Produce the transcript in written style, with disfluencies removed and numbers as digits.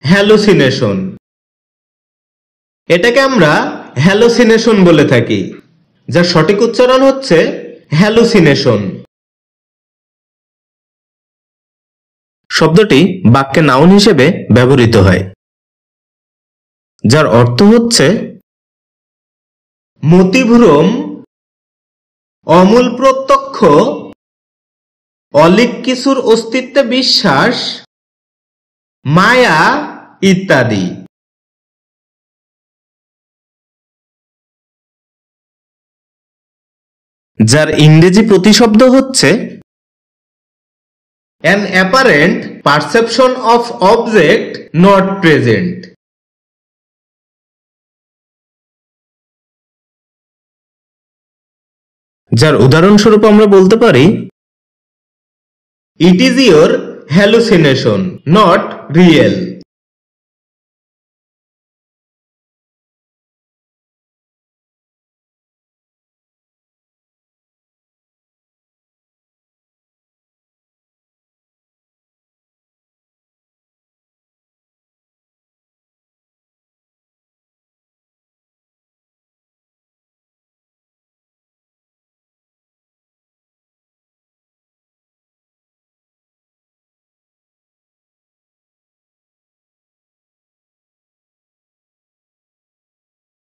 Hallucination. এটাকে আমরা hallucination বলে থাকি, যার সঠিক উচ্চারণ হচ্ছে হ্যালুসিনেশন। শব্দটি বাক্যে নাউন হিসেবে ব্যবহৃত হয়, যার অর্থ হচ্ছে মতিভ্রম, অমূল প্রত্যক্ষ, অলীক কিছুর অস্তিত্বে বিশ্বাস, মায়া ইত্যাদি। যার ইংরেজি প্রতিশব্দ হচ্ছে an apparent perception of object not present। যার উদাহরণস্বরূপ আমরা বলতে পারি it is your hallucination, not real।